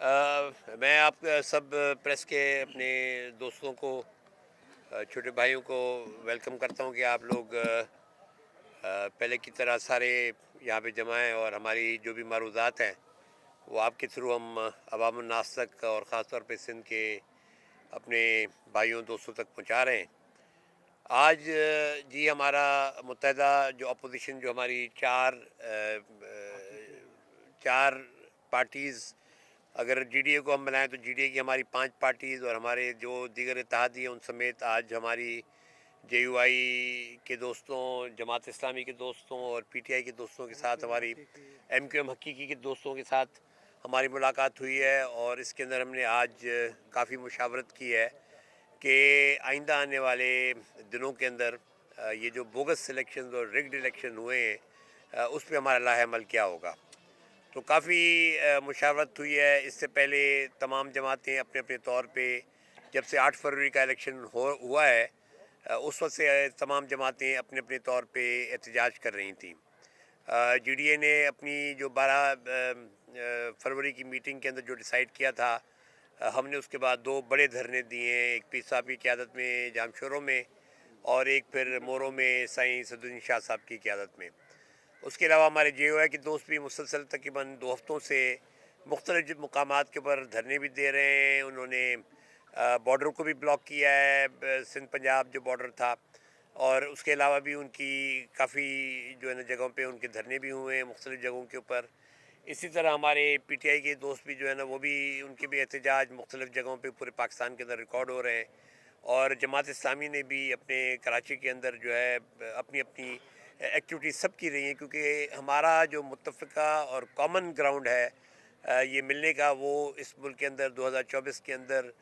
मैं आप सब प्रेस के अपने दोस्तों को, छोटे भाइयों को वेलकम करता हूं कि आप लोग पहले की तरह सारे यहाँ पे जमा हैं और हमारी जो भी मारूदात हैं वो आपके थ्रू हम अवामुन्नास तक और ख़ास तौर पे सिंध के अपने भाइयों दोस्तों तक पहुँचा रहे हैं। आज जी हमारा मुत्तहदा जो अपोजिशन जो हमारी चार पार्टीज़, अगर जीडीए को हम बनाएं तो जीडीए की हमारी 5 पार्टीज़ और हमारे जो दीगर इत्तेहादी हैं उन समेत आज हमारी जेयूआई के दोस्तों, जमात इस्लामी के दोस्तों और पीटीआई के दोस्तों के साथ, हमारी एमक्यूएम हकीकी के दोस्तों के साथ हमारी मुलाकात हुई है। और इसके अंदर हमने आज काफ़ी मुशावरत की है कि आइंदा आने वाले दिनों के अंदर ये जो बोगस सिलेक्शन और रिग्ड इलेक्शन हुए हैं उस पर हमारा लाहे अमल क्या होगा। तो काफ़ी मुशावरत हुई है। इससे पहले तमाम जमातें अपने अपने तौर पे, जब से 8 फरवरी का इलेक्शन हुआ है उस वक्त से तमाम जमातें अपने अपने तौर पे एहतजाज कर रही थी। जीडीए ने अपनी जो 12 फरवरी की मीटिंग के अंदर जो डिसाइड किया था, हमने उसके बाद 2 बड़े धरने दिए हैं, एक पीर साहब की क़यादत में जामशोरों में और एक फिर मोरों में साईं सदुद्दीन शाह साहब की क़यादत में। उसके अलावा हमारे जेओआई के दोस्त भी मुसलसल तकरीबन 2 हफ्तों से मुख्तलिफ मकामात के ऊपर धरने भी दे रहे हैं। उन्होंने बॉर्डर को भी ब्लॉक किया है, सिंध पंजाब जो बॉर्डर था, और उसके अलावा भी उनकी काफ़ी जो है ना जगहों पे उनके धरने भी हुए हैं मुख्तलिफ जगहों के ऊपर। इसी तरह हमारे पीटीआई के दोस्त भी जो है ना वो भी, उनके भी एहतजाज मुख्तलिफ जगहों पे पूरे पाकिस्तान के अंदर रिकॉर्ड हो रहे हैं। और जमात इस्लामी ने भी अपने कराची के अंदर जो है अपनी अपनी एक्टिविटी सब की रही हैं, क्योंकि हमारा जो मुत्तफ़िका और कॉमन ग्राउंड है ये मिलने का, वो इस मुल्क के अंदर 2024 के अंदर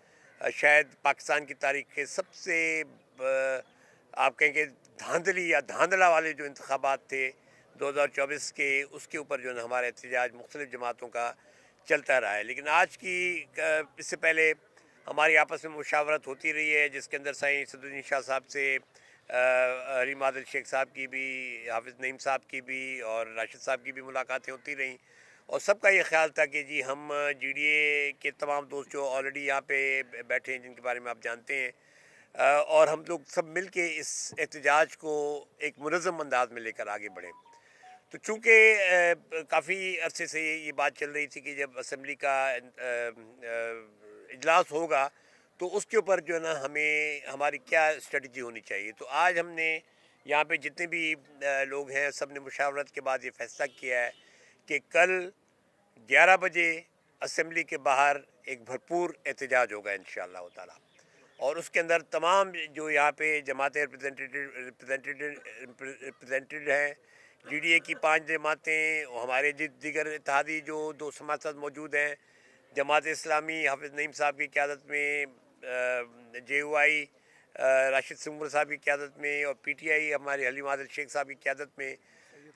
शायद पाकिस्तान की तारीख के सबसे आप कहेंगे धांधली या धांधला वाले जो इंतखाबात थे 2024 के, उसके ऊपर जो है हमारा एहतजाज मुख्तलिफ जमातों का चलता रहा है। लेकिन आज की इससे पहले हमारी आपस में मुशावरत होती रही है, जिसके अंदर साईं सदुद्दीन शाह साहब से हलीम आदिल शेख साहब की भी, हाफिज़ नईम साहब की भी और राशिद साहब की भी मुलाकातें होती रहीं। और सबका ये ख्याल था कि जी हम जीडीए के तमाम दोस्त जो ऑलरेडी यहाँ पे बैठे हैं, जिनके बारे में आप जानते हैं, और हम लोग सब मिल के इस एहतजाज को एक मुनज़्ज़म अंदाज में लेकर आगे बढ़ें। तो चूँकि काफ़ी अरसे से ये बात चल रही थी कि जब असम्बली का इजलास होगा तो उसके ऊपर जो है ना हमें हमारी क्या स्ट्रेटजी होनी चाहिए। तो आज हमने यहाँ पे जितने भी लोग हैं, सब ने मुशावरत के बाद ये फ़ैसला किया है कि कल 11 बजे असम्बली के बाहर एक भरपूर एहतजाज होगा इंशाअल्लाह ताला। और उसके अंदर तमाम जो यहाँ पे जमातें रिप्रेजेंटेड हैं, जीडीए की 5 जमातें, हमारे दीगर इत्तेहादी जो 2 समाज मौजूद हैं, जमात इस्लामी हाफिज़ नईम साहब की क़यादत में, जेयूआई राशिद सिंह साहब की क़यादत में, और पीटीआई हमारे हलीम आदिल शेख साहब की क़यादत में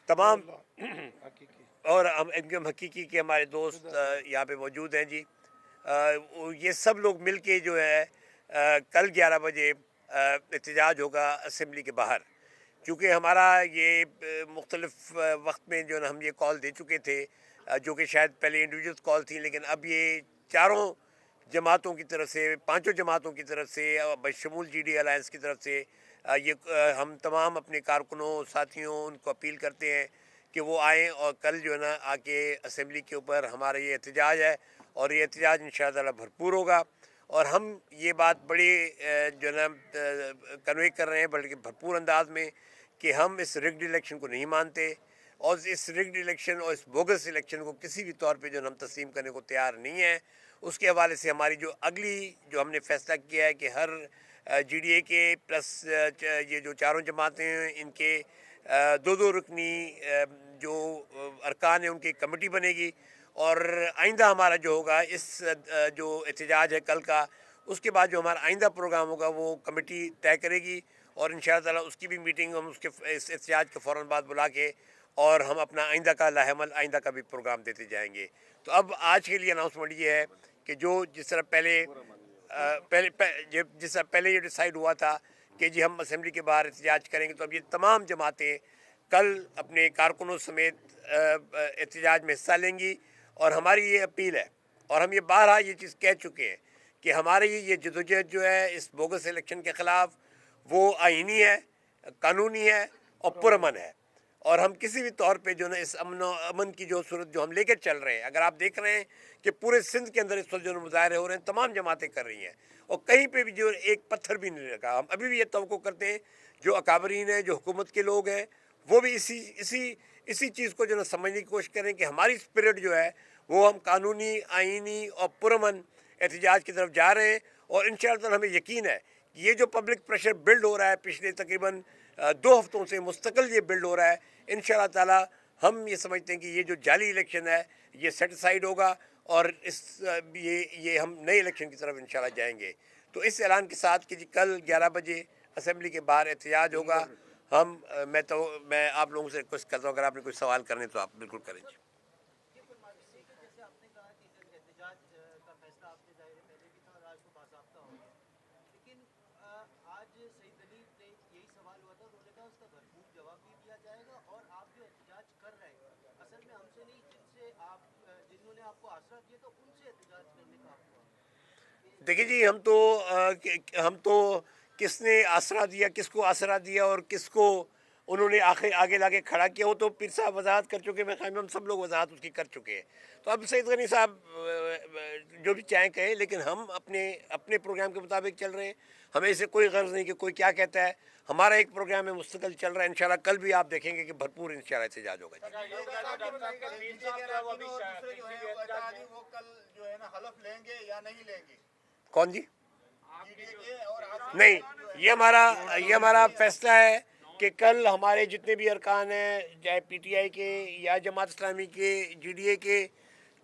तमाम और हम एमक्यूएम हकीकी के हमारे दोस्त यहाँ पे मौजूद हैं जी। ये सब लोग मिल के जो है कल 11 बजे एहतजाज होगा असम्बली के बाहर। क्योंकि हमारा ये मुख्तलिफ़ वक्त में जो है हम ये कॉल दे चुके थे, जो कि शायद पहले इंडिविजुअल कॉल थी, लेकिन अब ये चारों जमातों की तरफ से, 5 जमातों की तरफ से, बशमूल जीडी अलायंस की तरफ से ये हम तमाम अपने कारकुनों, साथियों, उनको अपील करते हैं कि वो आएँ और कल जो है ना आके असम्बली के ऊपर हमारा ये एहतजाज है, और ये एहतजाज इंशाअल्लाह भरपूर होगा। और हम ये बात बड़ी जो है ना कन्वे कर रहे हैं बल्कि भरपूर अंदाज में कि हम इस रिग्ड इलेक्शन को नहीं मानते, और इस रिग्ड इलेक्शन और इस बोगस इलेक्शन को किसी भी तौर पे जो हम तस्लीम करने को तैयार नहीं हैं। उसके हवाले से हमारी जो अगली जो हमने फ़ैसला किया है कि हर जीडीए के प्लस ये जो चारों जमातें हैं, इनके 2-2 रुकनी जो अरकान हैं उनकी कमेटी बनेगी। और आइंदा हमारा जो होगा इस जो एहतजाज है कल का, उसके बाद जो हमारा आइंदा प्रोग्राम होगा वो कमेटी तय करेगी, और इंशाअल्लाह ताला उसकी भी मीटिंग हम उसके इस एहतजाज के फ़ौरन बाद बुला के और हम अपना आइंदा का लाहेमल, आइंदा का भी प्रोग्राम देते जाएंगे। तो अब आज के लिए अनाउंसमेंट ये है कि जो जिस तरह जिस तरह पहले ये डिसाइड हुआ था कि जी हम असम्बली के बाहर एहतजाज करेंगे, तो अब ये तमाम जमातें कल अपने कारकुनों समेत एहतजाज में हिस्सा लेंगी। और हमारी ये अपील है اور ہم یہ بارہا یہ چیز کہہ چکے ہیں کہ ہماری یہ جدوجہد جو ہے اس بوگس الیکشن کے خلاف وہ آئینی ہے, قانونی ہے اور پرامن ہے, اور ہم کسی بھی طور پہ جو نا اس امن کی جو صورت جو ہم لے کے چل رہے ہیں, اگر آپ دیکھ رہے ہیں کہ پورے سندھ کے اندر اس وقت جو مظاہرے ہو رہے ہیں تمام جماعتیں کر رہی ہیں اور کہیں پہ بھی جو ایک پتھر بھی نہیں لگا. ہم ابھی بھی یہ توقع کرتے ہیں جو اکابرین ہیں, جو حکومت کے لوگ ہیں, وہ بھی اسی چیز کو جو نا سمجھنے کی کوشش کریں کہ ہماری اسپرٹ جو ہے وہ ہم قانونی, آئینی اور پرامن احتجاج کی طرف جا رہے ہیں. اور انشاءاللہ تعالی ہمیں یقین ہے کہ یہ جو پبلک پریشر بلڈ ہو رہا ہے پچھلے تقریباً 2 ہفتوں سے مستقل یہ بلڈ ہو رہا ہے, انشاءاللہ تعالی ہم یہ سمجھتے ہیں کہ یہ جو جعلی الیکشن ہے یہ سیٹسفائیڈ ہوگا اور یہ ہم نئے الیکشن کی طرف انشاءاللہ جائیں گے. تو اس اعلان کے ساتھ کہ جی کل 11 بجے اسمبلی کے باہر احتجاج ہوگا. میں آپ لوگوں سے ریکویسٹ کرتا ہوں اگر آپ نے کوئی سوال کرنے تو آپ بالکل کریں. جی دیکھیے جی, ہم تو کس نے آسرا دیا, کس کو آسرا دیا اور کس کو انہوں نے آگے لاگے کھڑا کیا, وہ تو پیر صاحب وضاحت کر چکے. میں خیال میں ہم سب لوگ وضاحت اس کی کر چکے ہیں. تو اب سعید غنی صاحب جو بھی چاہیں کہیں, لیکن ہم اپنے پروگرام کے مطابق چل رہے ہیں. ہمیں اسے کوئی غرض نہیں کہ کوئی کیا کہتا ہے. ہمارا ایک پروگرام ہے مستقل چل رہا ہے. انشاءاللہ کل بھی آپ دیکھیں گے کہ بھرپور انشاءاللہ احتجاج ہوگا. کون جی؟ نہیں, یہ ہمارا فیصلہ ہے کہ کل ہمارے جتنے بھی ارکان ہیں, چاہے پی ٹی آئی کے یا جماعت اسلامی کے, جی ڈی اے کے,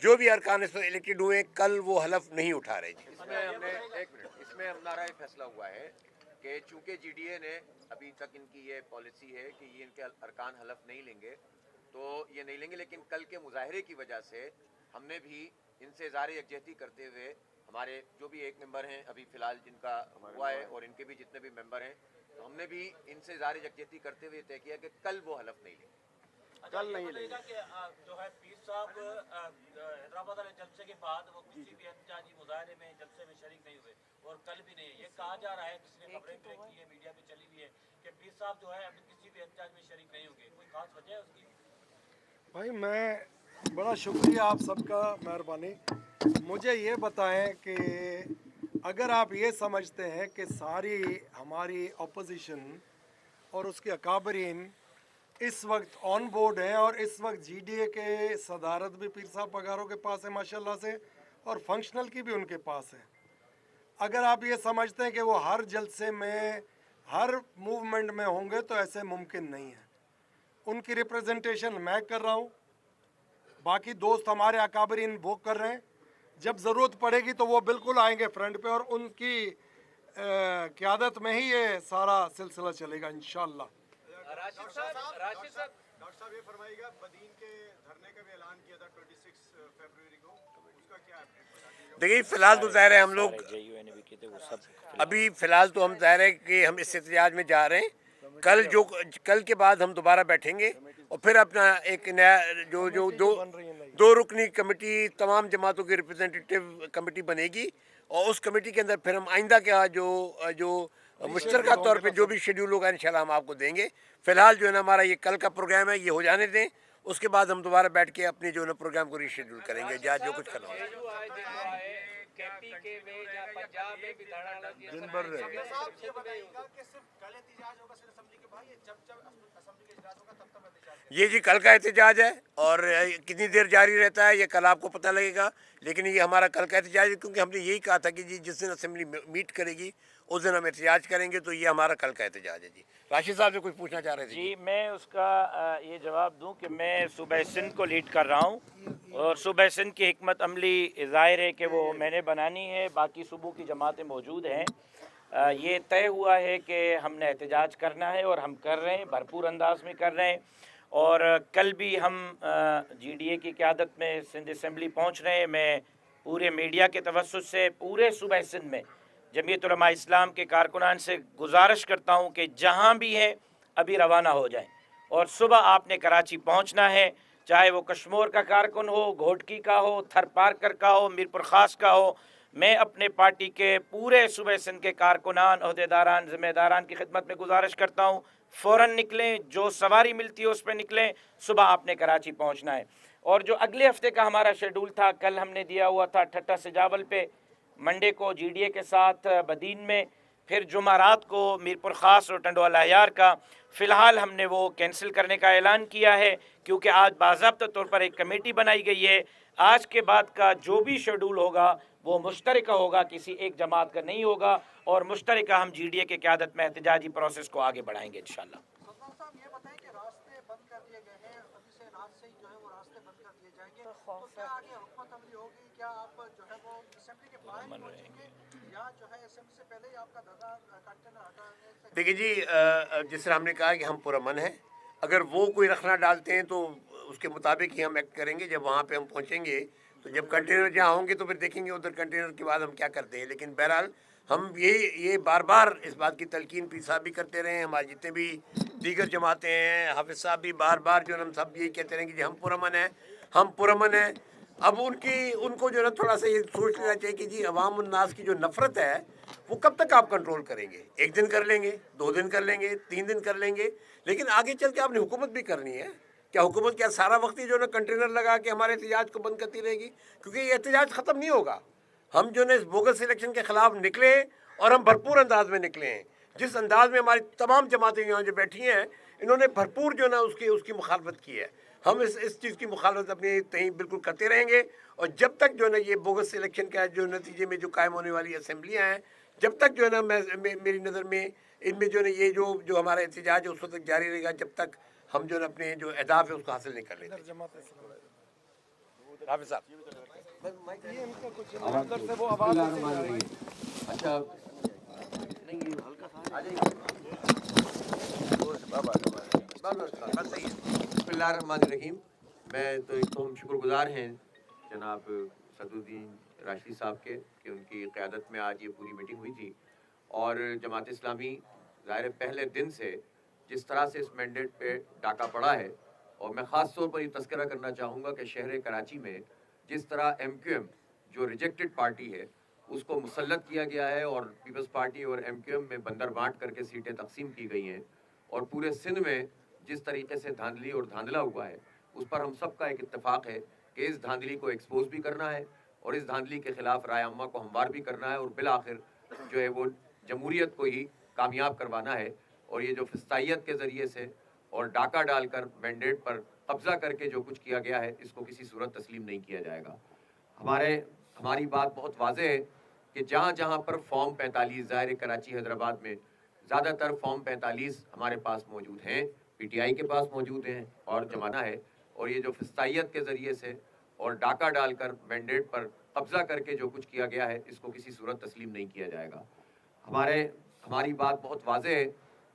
جو بھی ارکان اس وقت الیکٹڈ ہوئے, کل وہ حلف نہیں اٹھا رہے. جی اس میں ہمارا یہ فیصلہ ہوا ہے کہ چونکہ جی ڈی اے نے ابھی تک ان کی یہ پالیسی ہے کہ یہ ان کے ارکان حلف نہیں لیں گے, تو یہ نہیں لیں گے, لیکن کل کے مظاہرے کی وجہ سے ہم نے بھی ان سے اظہار یکجہتی کرتے ہوئے ہمارے جو بھی ایک ممبر ہیں ابھی فی الحال جن کا ہوا ہے اور ان کے بھی جتنے بھی ممبر ہیں, تو ہم نے بھی ان سے اظہار یکجہتی کرتے ہوئے طے کیا کہ کل وہ حلف نہیں لیں گے. کل نہیں لیں گے. جو ہے پیر صاحب حیدرآباد والے جلسے کے بعد وہ کسی بھی احتجاجی مظاہرے میں جلسے میں شریک نہیں ہوئے اور کل بھی نہیں. یہ کہا جا رہا ہے, کسی نے خبریں بریک کی ہے, میڈیا پہ چلی ہوئی ہے کہ پیر صاحب جو ہے ابھی کسی بھی احتجاج میں شریک نہیں ہوں گے. کوئی خاص وجہ ہے اس کی؟ بھائی میں بڑا شکریہ آپ سب کا, مہربانی. مجھے یہ بتائیں کہ اگر آپ یہ سمجھتے ہیں کہ ساری ہماری اپوزیشن اور اس کے اکابرین اس وقت آن بورڈ ہیں, اور اس وقت جی ڈی اے کے صدارت بھی پیر صاحب پگاروں کے پاس ہے ماشاءاللہ سے, اور فنکشنل کی بھی ان کے پاس ہے, اگر آپ یہ سمجھتے ہیں کہ وہ ہر جلسے میں ہر موومنٹ میں ہوں گے تو ایسے ممکن نہیں ہے. ان کی ریپریزنٹیشن میں کر رہا ہوں, باقی دوست ہمارے اکابرین وہ کر رہے ہیں. جب ضرورت پڑے گی تو وہ بالکل آئیں گے فرنٹ پہ, اور ان کی قیادت میں ہی یہ سارا سلسلہ چلے گا انشاءاللہ. راشد صاحب یہ فرمائیے گا, بدین کے دھرنے کا بھی اعلان کیا تھا 26 فروری کو, اس کا کیا ہے؟ دیکھیے فی الحال تو ظاہر ہے ہم لوگ ابھی فی الحال تو ہم ظاہر ہے کہ ہم اس احتجاج میں جا رہے ہیں. کل کے بعد ہم دوبارہ بیٹھیں گے اور پھر اپنا ایک نیا جو 2 رکنی کمیٹی تمام جماعتوں کی ریپرزینٹیٹیو کمیٹی بنے گی, اور اس کمیٹی کے اندر پھر ہم آئندہ کا جو مشترکہ طور پہ جو بھی شیڈیول ہوگا انشاءاللہ ہم آپ کو دیں گے. فی الحال جو ہے نا ہمارا یہ کل کا پروگرام ہے, یہ ہو جانے دیں, اس کے بعد ہم دوبارہ بیٹھ کے اپنے جو ہے نا پروگرام کو ری شیڈیول کریں گے, جہاں جو کچھ کرنا ہوگا. دن بھر رہے یہ جی کل کا احتجاج ہے, اور کتنی دیر جاری رہتا ہے یہ کل آپ کو پتہ لگے گا, لیکن یہ ہمارا کل کا احتجاج ہے کیونکہ ہم نے یہی کہا تھا کہ جی جس دن اسمبلی میٹ کرے گی اس دن ہم احتجاج کریں گے, تو یہ ہمارا کل کا احتجاج ہے. جی راشد صاحب سے کچھ پوچھنا چاہ رہے تھے. جی میں اس کا یہ جواب دوں کہ میں صوبہ سندھ کو لیڈ کر رہا ہوں, اور صوبہ سندھ کی حکمت عملی ظاہر ہے کہ وہ میں نے بنانی ہے, باقی صوبوں کی جماعتیں موجود ہیں. یہ طے ہوا ہے کہ ہم نے احتجاج کرنا ہے اور ہم کر رہے ہیں, بھرپور انداز میں کر رہے ہیں. اور کل بھی ہم جی ڈی اے کی قیادت میں سندھ اسمبلی پہنچ رہے ہیں. میں پورے میڈیا کے توسط سے پورے صوبہ سندھ میں جمعیت علماء اسلام کے کارکنان سے گزارش کرتا ہوں کہ جہاں بھی ہے ابھی روانہ ہو جائیں, اور صبح آپ نے کراچی پہنچنا ہے. चाहे वो कश्मीर का कारकुन हो, घोटकी का हो, थर पारकर का हो, मीरपुर ख़ास का हो। मैं अपने पार्टी के पूरे सूबे सिंध के कारकुनान, अहदेदारान, ज़िम्मेदारान की खिदमत में गुजारिश करता हूँ, फ़ौरन निकलें, जो सवारी मिलती है उस पर निकलें। सुबह आपने कराची पहुँचना है। और जो अगले हफ्ते का हमारा शेड्यूल था, कल हमने दिया हुआ था ठट्टा से जावल पे, मंडे को जीडीए के साथ बदीन में, फिर जुमारात को मीरपुर ख़ास और टंडवाला यार का। फ़िलहाल हमने वो कैंसिल करने का ऐलान किया है, क्योंकि आज बाज़ाब्ता तौर पर एक कमेटी बनाई गई है। आज के बाद का जो भी शेड्यूल होगा वो मुश्तरका होगा, किसी एक जमात का नहीं होगा, और मुश्तरका हम जीडीए के क़यादत में एहतजाजी प्रोसेस को आगे बढ़ाएंगे इंशाअल्लाह। सलमान साहब ये बताएं कि रास्ते बंद कर दिए गए हैं, अभी से रात से ही जो है वो रास्ते बंद कर दिए जाएंगे, तो क्या आगे हुकूमत अमली होगी? क्या आप जो है वो असेंबली के बाहर ही पहुंचेंगे या जो है असेंबली से पहले ही आपका धरना कंटेनर हटाने से? देखिए जी, जिस तरह हमने कहा कि हम पुरअमन हैं, अगर वो कोई रखना डालते हैं तो उसके मुताबिक ही हम एक्ट करेंगे। जब वहाँ पे हम पहुँचेंगे तो जब कंटेनर जहाँ होंगे तो फिर देखेंगे उधर कंटेनर के बाद हम क्या करते हैं। लेकिन बहरहाल हम ये बार बार इस बात की तलकीन पीर साहब भी करते रहे हैं, हमारे जितने भी दीगर जमातें हैं, हाफिज़ साहब भी बार बार जो है हम सब यही कहते रहे कि जी हम पुरअमन हैं, हम पुरअमन हैं। अब उनको जो है थोड़ा सा ये सोच लेना चाहिए कि जी अवाम उन्नास की जो नफ़रत है वो कब तक आप कंट्रोल करेंगे। एक दिन कर लेंगे, 2 दिन कर लेंगे, 3 दिन कर लेंगे, लेकिन आगे चल के आपने हुकूमत भी करनी है। क्या हुकूमत क्या सारा वक्त ही जो है कंटेनर लगा के हमारे एहतजाज को बंद करती रहेगी? क्योंकि ये एहतजाज ख़त्म नहीं होगा। हम जो है इस बोगस इलेक्शन के ख़िलाफ़ निकले और हम भरपूर अंदाज में निकले हैं। जिस अंदाज में हमारी तमाम जमातें यहाँ जो बैठी हैं, इन्होंने भरपूर जो है ना उसकी मुखालफत की है। हम इस चीज़ की मुखालफत अपनी तहीं बिल्कुल करते रहेंगे, और जब तक जो है ना ये बोगस इलेक्शन का जो नतीजे में जो कायम होने वाली असम्बलियाँ हैं, जब तक जो है ना मेरी नज़र में इनमें जो है ये जो हमारा एहतजाज है उस वक्त तक जारी रहेगा, जब तक हम जो है अपने जो अहदाफ है उसको हासिल नहीं कर लेते। हाफिज़ साहब, ये इनका कुछ अंदर से वो आवाज़ ऐसे जा रही है। अच्छा बिस्मिल्लाहिर्रहमानिर्रहीम। मैं तो हम शुक्रगुजार हैं जनाब सदुद्दीन राशिदी साहब के कि उनकी क़यादत में आज ये पूरी मीटिंग हुई थी। और जमात इस्लामी ज़ाहिर पहले दिन से जिस तरह से इस मैंडेट पे डाका पड़ा है, और मैं ख़ास तौर पर ये तज़किरा करना चाहूँगा कि शहर कराची में जिस तरह MQM जो रिजेक्टेड पार्टी है उसको मुसल्लत किया गया है, और पीपल्स पार्टी और MQM में बंदर बांट करके सीटें तकसीम की गई हैं, और पूरे सिंध में जिस तरीके से धांधली और धांधला हुआ है, उस पर हम सब का एक इत्तेफाक है कि इस धांधली को एक्सपोज भी करना है और इस धांधली के ख़िलाफ़ राय अम्मा को हमवार भी करना है, और बिल आखिर जो है वो जमहूरियत को ही कामयाब करवाना है। और ये जो फिस्तायत के ज़रिए से और डाका डालकर मैंडेट पर कब्ज़ा करके जो कुछ किया गया है, इसको किसी सूरत तस्लीम नहीं किया जाएगा। हमारी बात बहुत वाज़ेह है कि जहाँ जहाँ पर फॉर्म 45 ज़ाहिर कराची हैदराबाद में ज़्यादातर फॉर्म 45 हमारे पास मौजूद हैं, PTI के पास मौजूद हैं और जमाना है। और ये जो फिस्तायत के ज़रिए से और डाका डालकर मैंडेट पर कब्ज़ा करके जो कुछ किया गया है, इसको किसी सूरत तस्लीम नहीं किया जाएगा। हमारी बात बहुत वाज़ेह है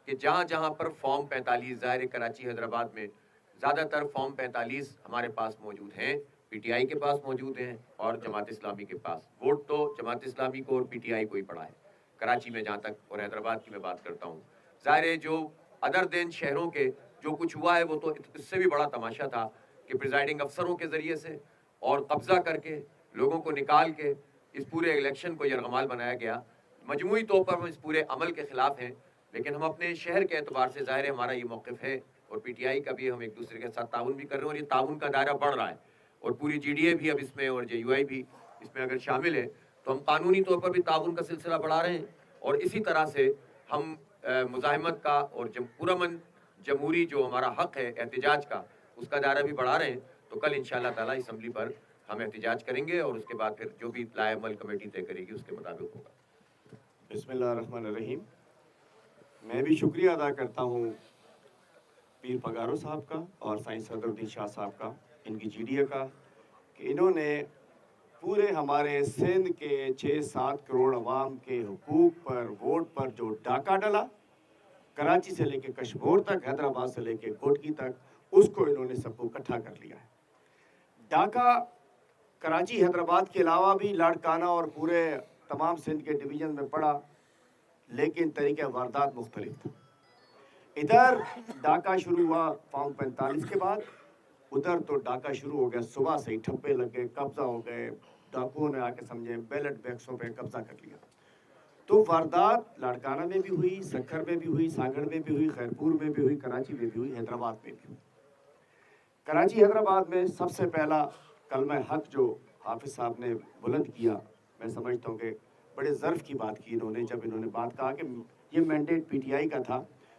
कि जहाँ जहाँ पर फॉर्म 45 ज़ाहिर कराची हैदराबाद में ज़्यादातर फॉर्म 45 हमारे पास मौजूद हैं, PTI के पास मौजूद हैं और जमात इस्लामी के पास। वोट तो जमात इस्लामी को और PTI को ही पड़ा है कराची में, जहाँ तक और हैदराबाद की मैं बात करता हूँ। ज़ाहिर है जो अदर देन शहरों के जो कुछ हुआ है वो तो इससे भी बड़ा तमाशा था कि प्रिजाइडिंग अफसरों के ज़रिए से और कब्ज़ा करके लोगों को निकाल के इस पूरे इलेक्शन को यरगमाल बनाया गया। मजमूई तौर पर हम इस पूरे अमल के ख़िलाफ़ हैं, लेकिन हम अपने शहर के एतबार से ज़ाहिर है हमारा ये मौक़िफ़ है, और PTI का भी हम एक दूसरे के साथ ताउन भी कर रहे हैं, और ये ताउन का दायरा बढ़ रहा है, और पूरी GDA भी अब इसमें और JUI भी इसमें अगर शामिल है तो हम कानूनी तौर पर भी ताउन का सिलसिला बढ़ा रहे हैं। और इसी तरह से हम मुज़ाहिमत का और पुरअमन जमहूरी जो हमारा हक़ है एहतजाज का, उसका दायरा भी बढ़ा रहे हैं। तो कल इंशाअल्लाह ताला असम्बली पर हम एहतजाज करेंगे और उसके बाद फिर जो भी लाए अमल कमेटी तय करेगी उसके मुताबिक होगा। बिस्मिल्लाहिर्रहमानिर्रहीम। मैं भी शुक्रिया अदा करता हूँ पीर पगारो साहब का और साईं सदरुद्दीन शाह साहब का, इनकी GDA का, कि इन्होंने पूरे हमारे सिंध के 6-7 करोड़ अवाम के हुकूक पर, वोट पर जो डाका डाला, कराची से लेके कश्मीर तक, हैदराबाद से लेके घोटकी तक, उसको इन्होंने सबको इकट्ठा कर लिया है। डाका कराची हैदराबाद के अलावा भी लाड़काना और पूरे तमाम सिंध के डिवीज़न में पड़ा, लेकिन तरीक़े वारदात मुख्तलिफ था। इधर डाका शुरू हुआ फॉर्म 45 के बाद, उधर तो डाका शुरू हो गया, सुबह से ही ठप्पे लग गए, कब्जा हो गए, डाकुओं ने आके समझे बैलेट बॉक्सों पे कब्जा कर लिया। तो वारदात लाड़काना में भी हुई, सक्खर में भी हुई, सागड़ में भी हुई, खैरपुर में भी हुई, कराची में भी हुई, हैदराबाद में भी हुई। कराची हैदराबाद में सबसे पहला कलमा हक जो हाफिज साहब ने बुलंद किया, मैं समझता हूँ कि बड़े ज़र्फ की बात की इन्होंने, जब इन्होंने बात कहा कि ये मैंडेट पीटीआई का था।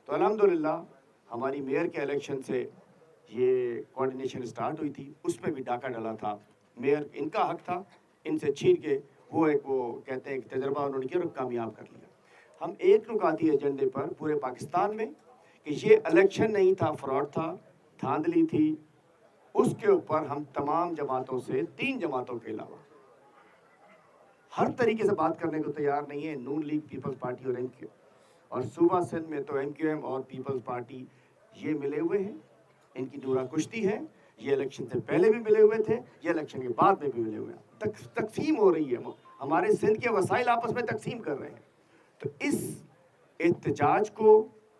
तो अल्हम्दुलिल्लाह हमारी मेयर के इलेक्शन से ये कोऑर्डिनेशन स्टार्ट हुई थी, उसमें भी डाका डला था। मेयर इनका हक था, इनसे छीन के वो कहते हैं कि तजर्बा उन्होंने किया और कामयाब कर लिया। हम एक नुकाती एजेंडे पर पूरे पाकिस्तान में कि ये इलेक्शन नहीं था, फ्रॉड था, धांधली थी, उसके ऊपर हम तमाम जमातों से, 3 जमातों के अलावा हर तरीके से बात करने को तैयार नहीं है। नून लीग, पीपल्स पार्टी और एमक्यू, और सूबा सिंध में तो एमक्यूएम और पीपल्स पार्टी ये मिले हुए हैं, इनकी दूरा कुश्ती है। ये इलेक्शन से पहले भी मिले हुए थे, ये इलेक्शन के बाद में भी मिले हुए हैं। तकसीम हो रही है, हमारे सिंध के वसाइल आपस में तकसीम कर रहे हैं। तो इस एहतजाज को,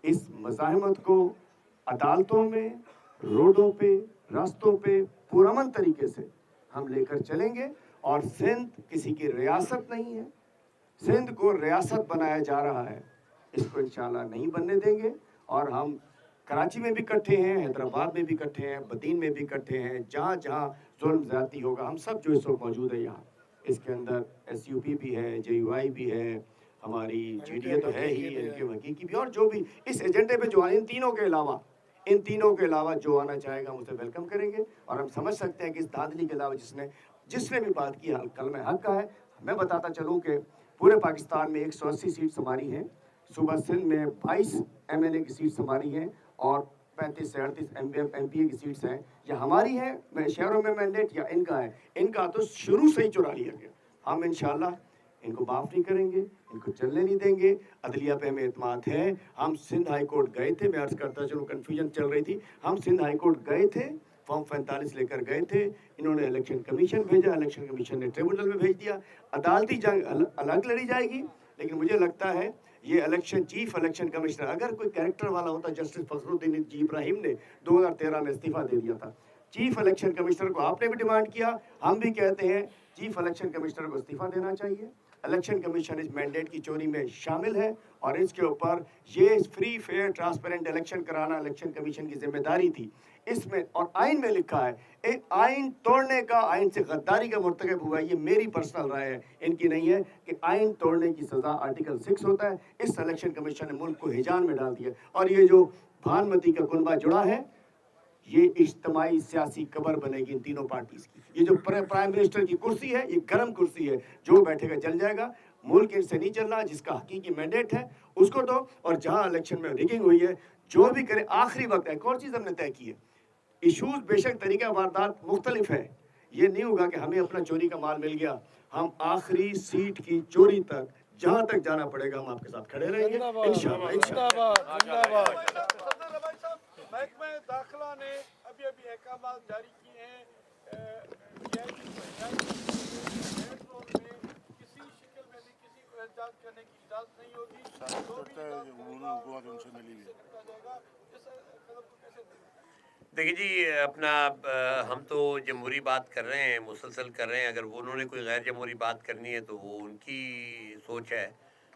इस मज़ाहमत को अदालतों में, रोडों पे, रास्तों पे पुरअमन तरीके से हम लेकर चलेंगे। और सिंध किसी की रियासत नहीं है, सिंध को रियासत बनाया जा रहा है, इसको इंशाल्लाह नहीं बनने देंगे। और हम कराची में भी इकट्ठे हैं, हैदराबाद में भी इकट्ठे हैं, बदीन में भी इकट्ठे हैं, जहाँ जहाँ जुल्म ज़्यादती होगा हम सब जो इस वक्त मौजूद है यहाँ। इसके अंदर एसयूपी भी है, जेयूआई भी है, हमारी जीडीए तो है ही, इनके हकीकी भी, और जो भी इस एजेंडे पे जो आए, इन तीनों के अलावा जो आना चाहेगा हम उसे वेलकम करेंगे। और हम समझ सकते हैं कि इस धांधली के अलावा जिसने भी बात की कलमे हक का है। मैं बताता चलूँ कि पूरे पाकिस्तान में 180 सीट्स हमारी हैं, सूबा सिंध में 22 एमएलए की सीट्स हमारी हैं, और 35 से 38 एमपीए की सीट्स हैं। या हमारी है शहरों में मैंडेट, या इनका है। इनका तो शुरू से ही चुरा लिया गया। हम इंशाल्लाह इनको माफ़ नहीं करेंगे, इनको चलने नहीं देंगे। अदलिया पे हमें एतमाद है। हम सिंध हाई कोर्ट गए थे, मैं अर्ज़ करता चलूँ, कन्फ्यूजन चल रही थी, हम सिंध हाई कोर्ट गए थे, फॉर्म 45 लेकर गए थे, इन्होंने इलेक्शन कमीशन भेजा, इलेक्शन कमीशन ने ट्रिब्यूनल में भेज दिया। अदालती जंग अलग लड़ी जाएगी, लेकिन मुझे लगता है ये इलेक्शन, चीफ इलेक्शन कमिश्नर अगर कोई कैरेक्टर वाला होता, जस्टिस फखरुद्दीन जी इब्राहिम ने 2013 में इस्तीफा दे दिया था। चीफ इलेक्शन कमिश्नर को आपने भी डिमांड किया, हम भी कहते हैं चीफ इलेक्शन कमिश्नर को इस्तीफा देना चाहिए। इलेक्शन कमीशन इस मैंडेट की चोरी में शामिल है, और इसके ऊपर ये फ्री फेयर ट्रांसपेरेंट इलेक्शन कराना इलेक्शन कमीशन की जिम्मेदारी थी। इसमें और आइन में लिखा है, एक आइन तोड़ने का, आइन से गद्दारी का मुर्तकब हुआ है। ये मेरी पर्सनल राय है, इनकी नहीं है, कि आइन तोड़ने की सज़ा आर्टिकल 6 होता है। इस इलेक्शन कमीशन ने मुल्क को हिजान में डाल दिया। और ये जो भानमती का कुनबा जुड़ा है, ये इज्तिमाई सियासी कबर बनेगी इन तीनों पार्टीज की। ये जो प्राइम मिनिस्टर की कुर्सी है, ये गर्म कुर्सी है, जो बैठेगा जल जाएगा। मुल्क इनसे नहीं चल रहा, जिसका हकीकी मैंडेट है उसको दो। और जहां इलेक्शन में रिगिंग हुई है, जो भी करे, आखिरी वक्त है। एक और चीज़ हमने तय की है, इशूज बेशक तरीका वारदात मुख्तलिफ है, ये नहीं होगा कि हमें अपना चोरी का माल मिल गया। हम आखिरी सीट की चोरी तक, जहां तक जाना पड़ेगा, हम आपके साथ खड़े रहेंगे इंशाअल्लाह। महकमा दाखिला ने अभी अहकाम जारी किए हैं, किसी शक्ल में भी किसी को एहतजाज करने की इजाज़त नहीं होगी। देखिए जी, अपना हम तो जमहूरी बात कर रहे हैं, मुसलसल कर रहे हैं। अगर वो उन्होंने कोई गैर जमहूरी बात करनी है तो वो उनकी सोच है।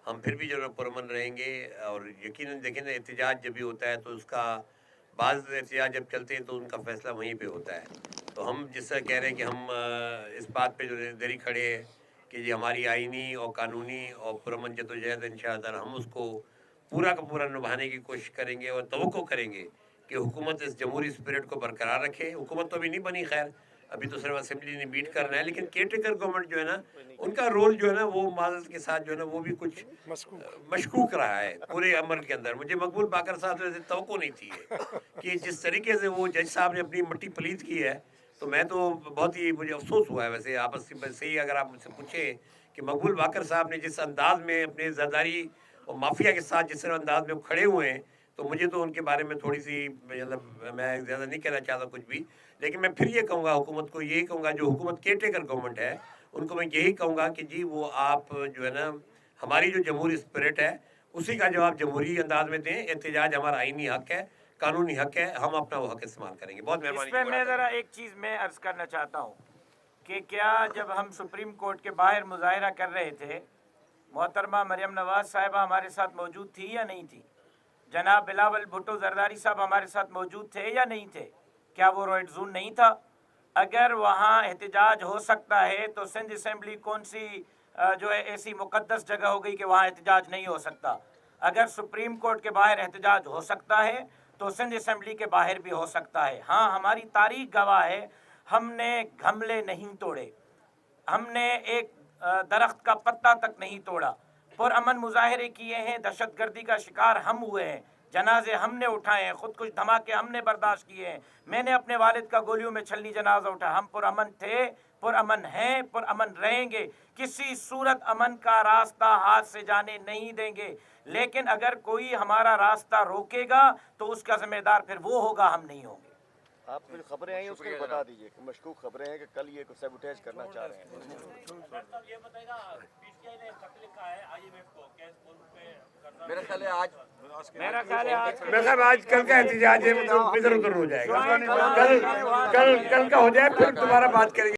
हम फिर भी जो है पुरअमन रहेंगे। और यकीनन देखें ना, एहतजाज जब भी होता है तो उसका बाज़ एहतजाज जब चलते हैं तो उनका फ़ैसला वहीं पे होता है। तो हम जिस तरह कह रहे हैं कि हम इस बात पे जो दरी खड़े हैं कि ये हमारी आइनी और कानूनी और पुरअमन जदोजहद है, इंशाअल्लाह हम उसको पूरा का पूरा निभाने की कोशिश करेंगे। और तवक्को करेंगे कि हुकूमत इस जमहूरी स्पिरिट को बरकरार रखे। हुकूमत तो अभी नहीं बनी, खैर अभी तो सिर्फ असेंबली ने मीट करना है, लेकिन केयरटेकर गवर्नमेंट जो है ना, उनका रोल जो है ना, वो माजरत के साथ जो है ना, वो भी कुछ मशकूक रहा है पूरे अमल के अंदर। मुझे मकबूल बाकर साहब से तवक्को नहीं थी कि जिस तरीके से वो जज साहब ने अपनी मट्टी पलीद की है, तो मैं तो बहुत ही, मुझे अफसोस हुआ है। वैसे आपस से ही अगर आप मुझसे पूछें कि मकबूल बाकर साहब ने जिस अंदाज में अपने जरदारी और माफिया के साथ जिस अंदाज में वो खड़े हुए हैं, तो मुझे तो उनके बारे में थोड़ी सी, मतलब मैं ज़्यादा नहीं कहना चाहता कुछ भी, लेकिन मैं फिर ये कहूँगा, हुकूमत को यही कहूँगा, जो हुकूमत केयरटेकर गवर्नमेंट है, उनको मैं यही कहूँगा कि जी वो आप जो है ना, हमारी जो जमहूरी स्पिरिट है उसी का जवाब जमहूरी अंदाज में दें। एहतजाज हमारा आइनी हक है, कानूनी हक है, हम अपना वो हक इस्तेमाल करेंगे। बहुत मेहरबानी। इसमें मैं ज़रा एक चीज़ मैं अर्ज़ करना चाहता हूँ कि क्या जब हम सुप्रीम कोर्ट के बाहर मुजाहरा कर रहे थे, मोहतरमा मरियम नवाज साहिबा हमारे साथ मौजूद थी या नहीं थी? जनाब बिलावल भुट्टो जरदारी साहब हमारे साथ मौजूद थे या नहीं थे? क्या वो रेड जोन नहीं था? अगर वहाँ एहतजाज हो सकता है तो सिंध असम्बली कौन सी जो है ऐसी मुकद्दस जगह हो गई कि वहाँ एहतजाज नहीं हो सकता? अगर सुप्रीम कोर्ट के बाहर एहतजाज हो सकता है तो सिंध असम्बली के बाहर भी हो सकता है। हाँ, हमारी तारीख गवाह है, हमने गमले नहीं तोड़े, हमने एक दरख्त का पत्ता तक नहीं तोड़ा, पुरअमन मुजाहरे किए हैं, दहशतगर्दी का शिकार हम हुए हैं, जनाजे हमने उठाए हैं, खुदकुश धमाके हमने बर्दाश्त किए हैं। मैंने अपने वालिद का गोलियों में छलनी जनाजा उठा। हम पुरअमन थे, पुरअमन हैं, पुरअमन रहेंगे। किसी सूरत अमन का रास्ता हाथ से जाने नहीं देंगे, लेकिन अगर कोई हमारा रास्ता रोकेगा तो उसका जिम्मेदार फिर वो होगा, हम नहीं होंगे। आप जो खबरें आई उसको बता दीजिए कि मशकूक खबरें हैं कि कल ये सैबोटेज करना चाह रहे हैं। मेरा ख्याल है आज आज कल का एहतजाज है, इधर उधर हो जाएगा। कल का हो जाए, फिर दोबारा बात करेंगे।